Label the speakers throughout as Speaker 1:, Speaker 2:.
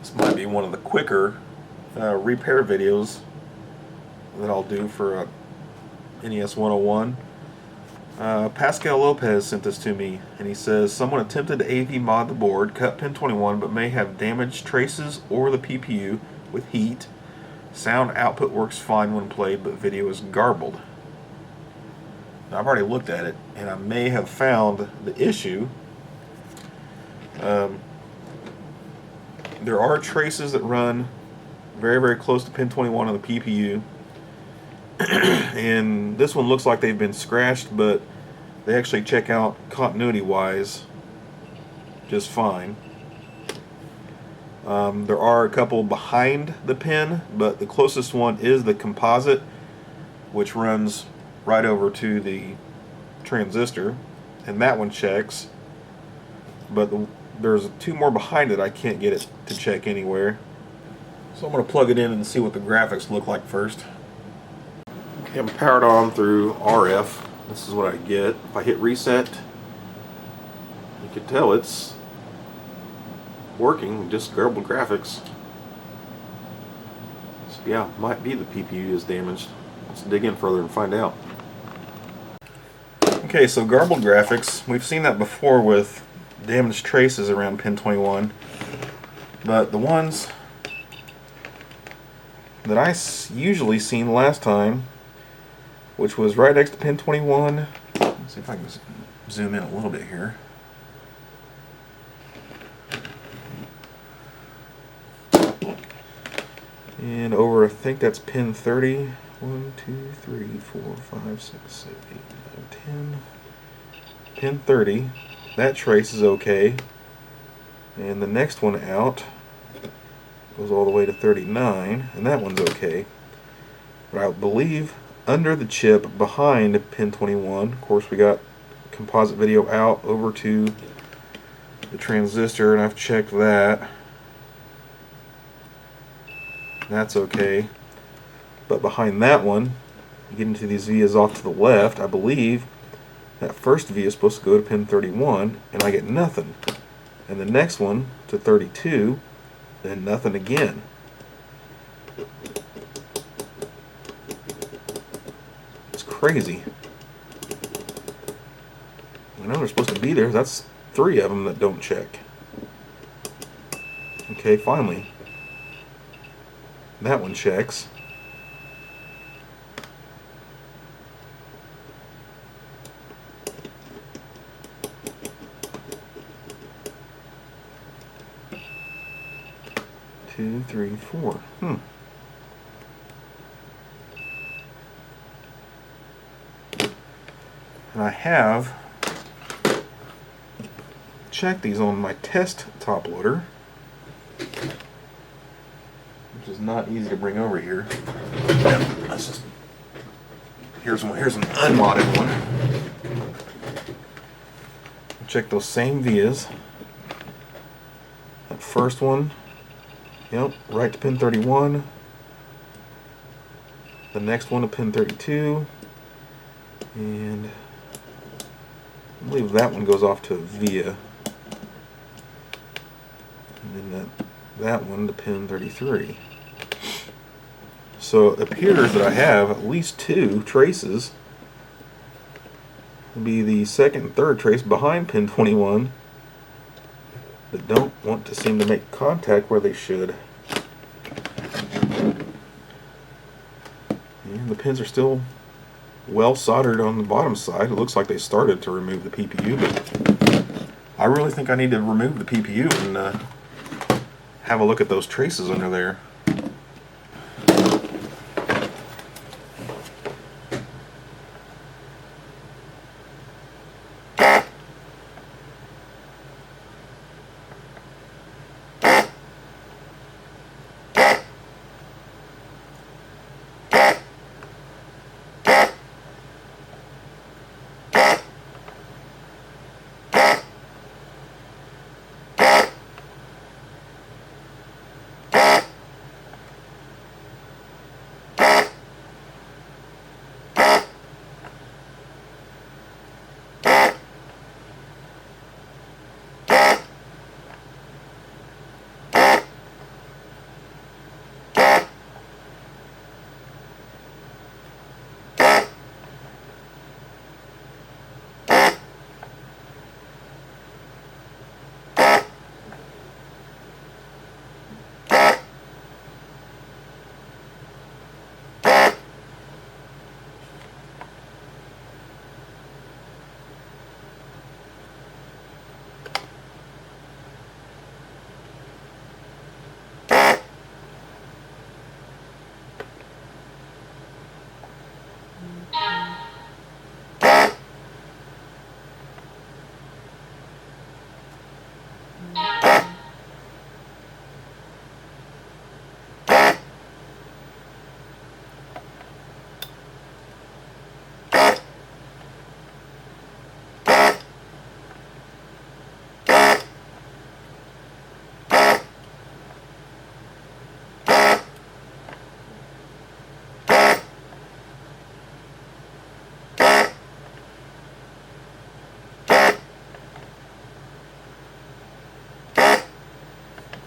Speaker 1: This might be one of the quicker repair videos that I'll do for NES-101. Pascal Lopez sent this to me, and he says, someone attempted to AV mod the board, cut pin 21, but may have damaged traces or the PPU with heat. Sound output works fine when played, but video is garbled. Now, I've already looked at it, and I may have found the issue. There are traces that run very, very close to pin 21 on the PPU. And this one looks like they've been scratched, but they actually check out continuity-wise just fine. There are a couple behind the pin, but the closest one is the composite, which runs right over to the transistor, and that one checks. But there's two more behind it I can't get it to check anywhere. So I'm going to plug it in and see what the graphics look like first. Okay, I'm powered on through RF. This is what I get. If I hit reset, you can tell it's working, just garbled graphics. So yeah, might be the PPU is damaged. Let's dig in further and find out. Okay, so garbled graphics, we've seen that before with damaged traces around pin 21, but the ones that I usually seen last time, which was right next to pin 21, let's see if I can zoom in a little bit here. And over, I think that's pin 30. 1, 2, 3, 4, 5, 6, 7, 8, 9, 10. Pin 30. That trace is okay. And the next one out goes all the way to 39, and that one's okay. But I believe under the chip behind pin 21, of course we got composite video out over to the transistor, and I've checked that. That's okay. But behind that one, you get into these vias off to the left, I believe that first via is supposed to go to pin 31, and I get nothing. And the next one to 32, and nothing again. It's crazy. I know they're supposed to be there. That's 3 of them that don't check. Okay, finally. That one checks. Two, three, four. And I have checked these on my test top loader, which is not easy to bring over here. Let's just, here's an unmodded one. Check those same vias. That first one, yep, right to pin 31. The next one to pin 32. And I believe that one goes off to a via. And then that one to pin 33. So it appears that I have at least 2 traces. It'll be the second and third trace behind pin 21 that don't want to seem to make contact where they should. And the pins are still well soldered on the bottom side. It looks like they started to remove the PPU, but I really think I need to remove the PPU and have a look at those traces under there.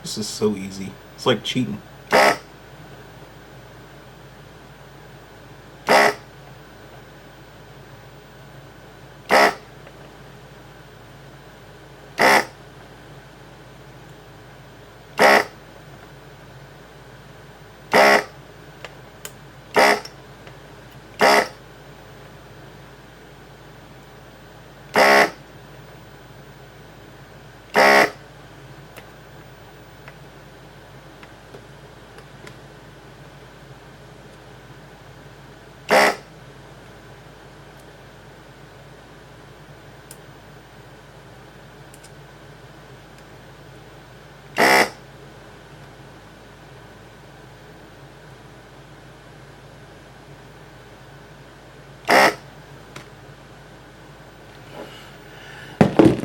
Speaker 1: This is so easy. It's like cheating.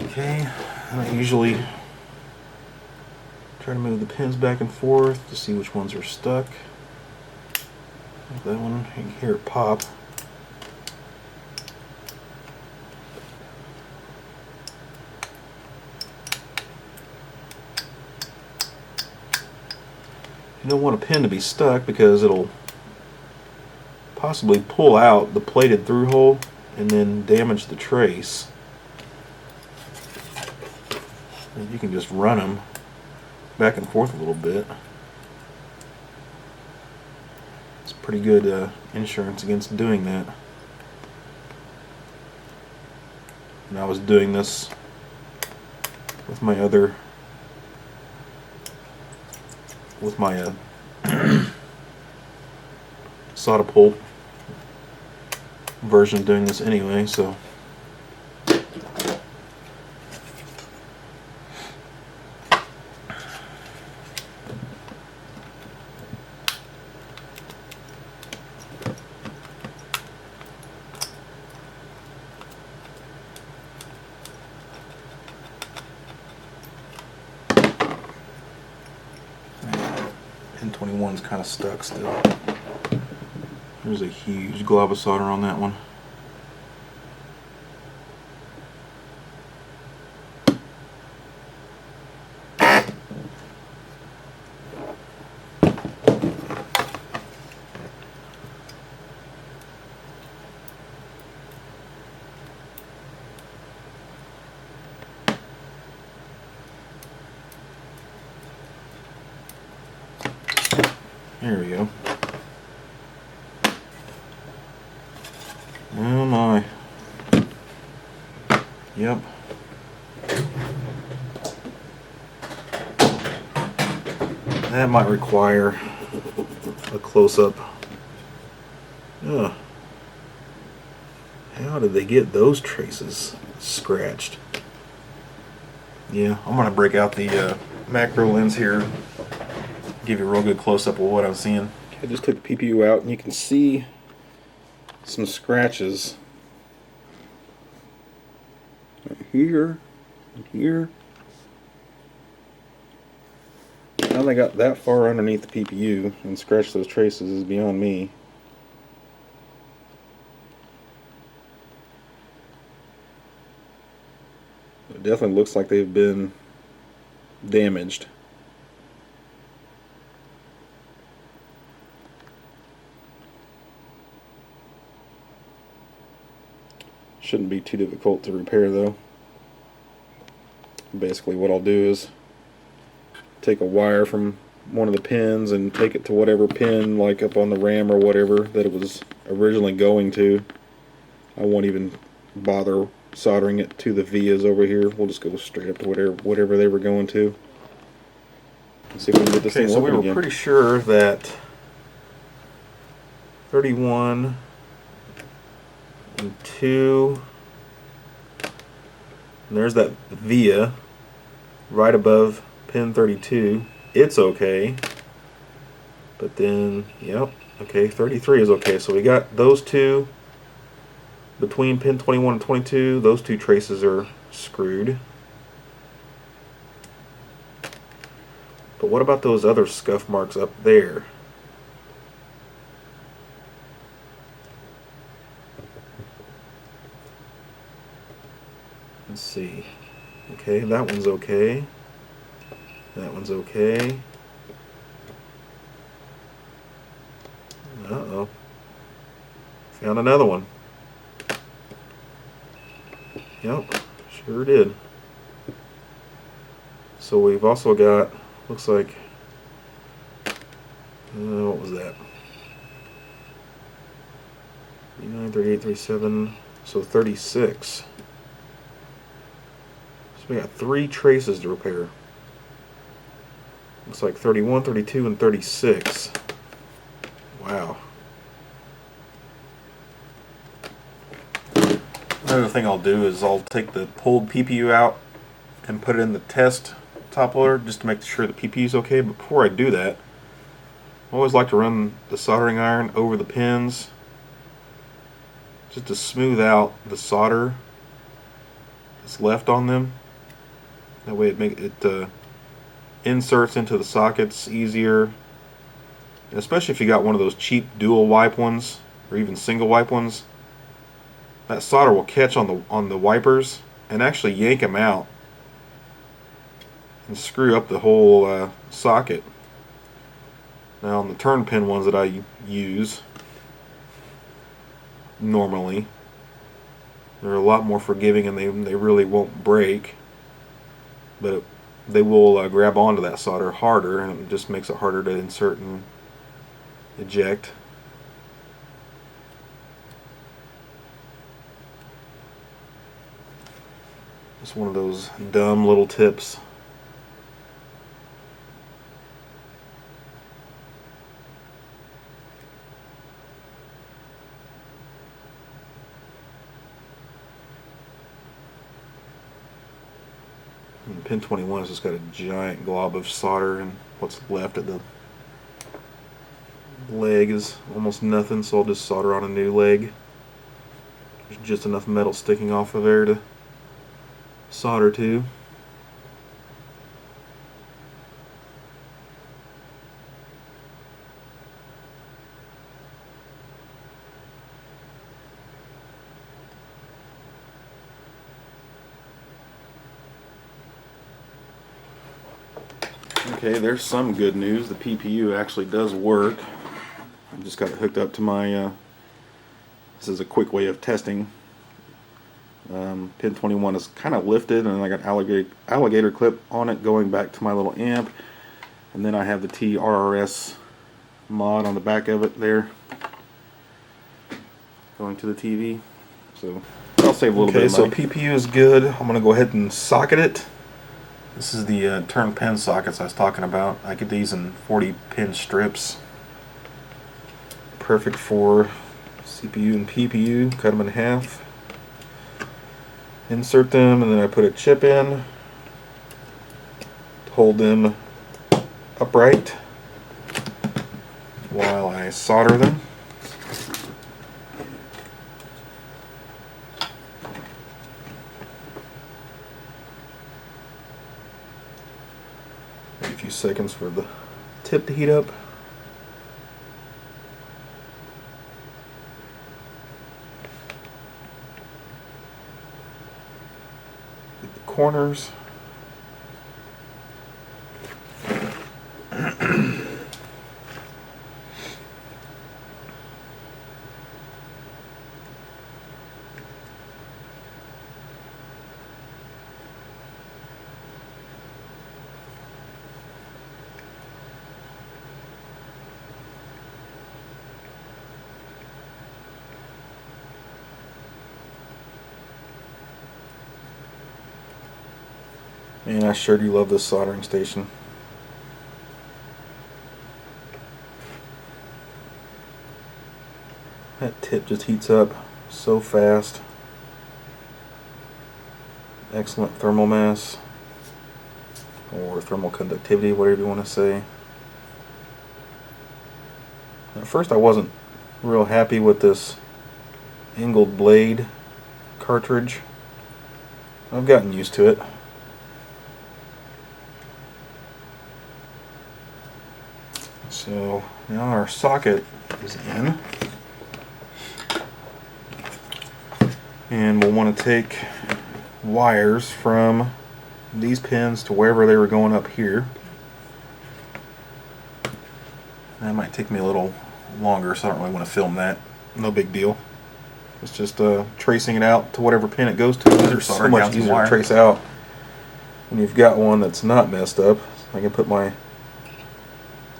Speaker 1: Okay, and I usually try to move the pins back and forth to see which ones are stuck. Like that one, you can hear it pop. You don't want a pin to be stuck because it'll possibly pull out the plated through hole and then damage the trace. And you can just run them back and forth a little bit. It's pretty good insurance against doing that. And I was doing this with my other, with my solder pulp version, doing this anyway, so N21's kind of stuck still. There's a huge glob of solder on that one. There we go. Oh my. Yep. That might require a close-up. Ugh. How did they get those traces scratched? Yeah, I'm gonna break out the macro lens here, give you a real good close-up of what I'm seeing. Okay, just took the PPU out and you can see some scratches right here and here. How they got that far underneath the PPU and scratched those traces is beyond me. It definitely looks like they've been damaged. Shouldn't be too difficult to repair though. Basically what I'll do is take a wire from one of the pins and take it to whatever pin, like up on the RAM or whatever, that it was originally going to. I won't even bother soldering it to the vias over here. We'll just go straight up to whatever they were going to. Let's see if we can get this thing working again. So we were pretty sure that 31 and 2, and there's that via right above pin 32. It's okay, but then yep, okay, 33 is okay. So we got those two between pin 21 and 22. Those two traces are screwed. But what about those other scuff marks up there? Let's see. Okay, that one's okay. That one's okay. Uh-oh. Found another one. Yep, sure did. So we've also got, looks like, what was that? 39, 38, 37, so 36. So we got 3 traces to repair. Looks like 31, 32, and 36. Wow. Another thing I'll do is I'll take the pulled PPU out and put it in the test top loader just to make sure the PPU is okay. But before I do that, I always like to run the soldering iron over the pins just to smooth out the solder that's left on them. That way it inserts into the sockets easier. And especially if you got one of those cheap dual wipe ones or even single wipe ones, that solder will catch on the wipers and actually yank them out and screw up the whole socket. Now on the turn pin ones that I use normally, they're a lot more forgiving and they really won't break, but they will grab onto that solder harder, and it just makes it harder to insert and eject. Just one of those dumb little tips. And pin 21 has just got a giant glob of solder, and what's left at the leg is almost nothing, so I'll just solder on a new leg. There's just enough metal sticking off of there to solder to. Okay, there's some good news. The PPU actually does work. I just got it hooked up to my, this is a quick way of testing. Pin 21 is kind of lifted, and I got alligator clip on it going back to my little amp. And then I have the TRRS mod on the back of it there, going to the TV. So I'll save a little bit of money. Okay, so PPU is good. I'm going to go ahead and socket it. This is the turn pin sockets I was talking about. I get these in 40 pin strips. Perfect for CPU and PPU. Cut them in half. Insert them, and then I put a chip in to hold them upright while I solder them. Wait a few seconds for the tip to heat up. Get the corners. Man, I sure do love this soldering station. That tip just heats up so fast. Excellent thermal mass, or thermal conductivity, whatever you want to say. At first I wasn't real happy with this angled blade cartridge. I've gotten used to it. So now our socket is in, and we'll want to take wires from these pins to wherever they were going up here. That might take me a little longer, so I don't really want to film that. No big deal. It's just tracing it out to whatever pin it goes to. These are so much easier to trace out when you've got one that's not messed up. I can put my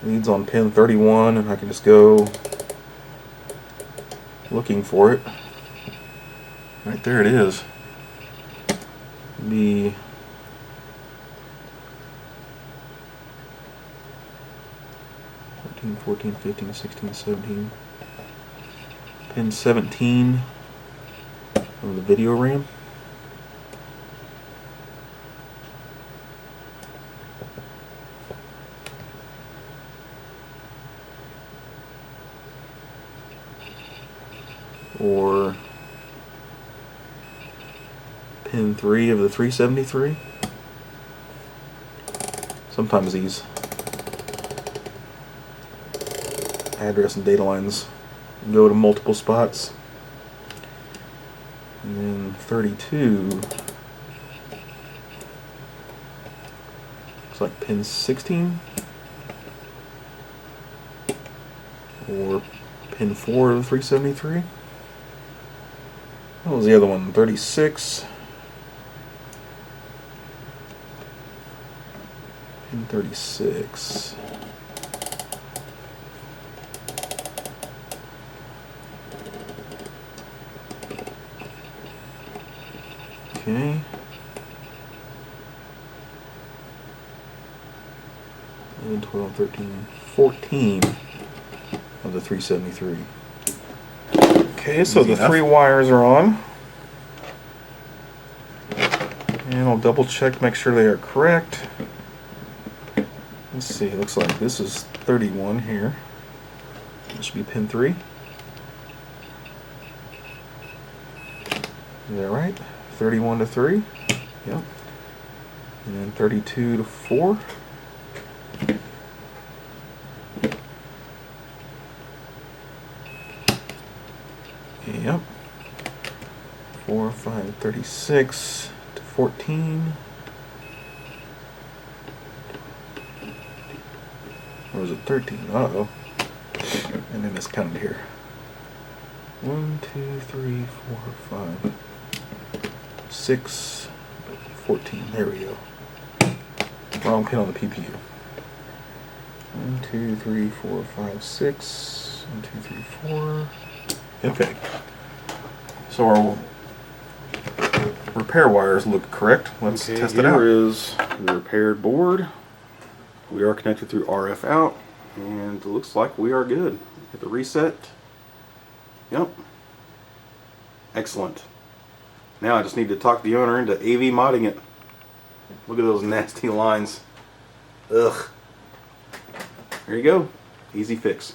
Speaker 1: leads on pin 31 and I can just go looking for it. Right there it is. Be 14, 15, 16, 17. Pin 17 of the video RAM. Or pin 3 of the 373. Sometimes these address and data lines go to multiple spots. And then 32 looks like pin 16 or pin 4 of the 373. What was the other one? 36. Pin 36. Okay. 11, 12, 13, 14 of the 373. Okay, so the 3 wires are on. And I'll double check, make sure they are correct. Let's see, it looks like this is 31 here. This should be pin 3. Is that right? 31 to 3. Yep. And then 32 to 4. Yep. 4, 5, 36 to 14. Or was it 13? Uh-oh. And then it's counted here. 1, 2, 3, 4, 5, 6, 14. There we go. Wrong pin on the PPU. 1, 2, 3, 4, 5, 6. 1, 2, 3, 4. Okay. So our repair wires look correct. Let's test it out. Here is the repaired board. We are connected through RF out, and it looks like we are good. Hit the reset. Yep. Excellent. Now I just need to talk the owner into AV modding it. Look at those nasty lines. Ugh. There you go. Easy fix.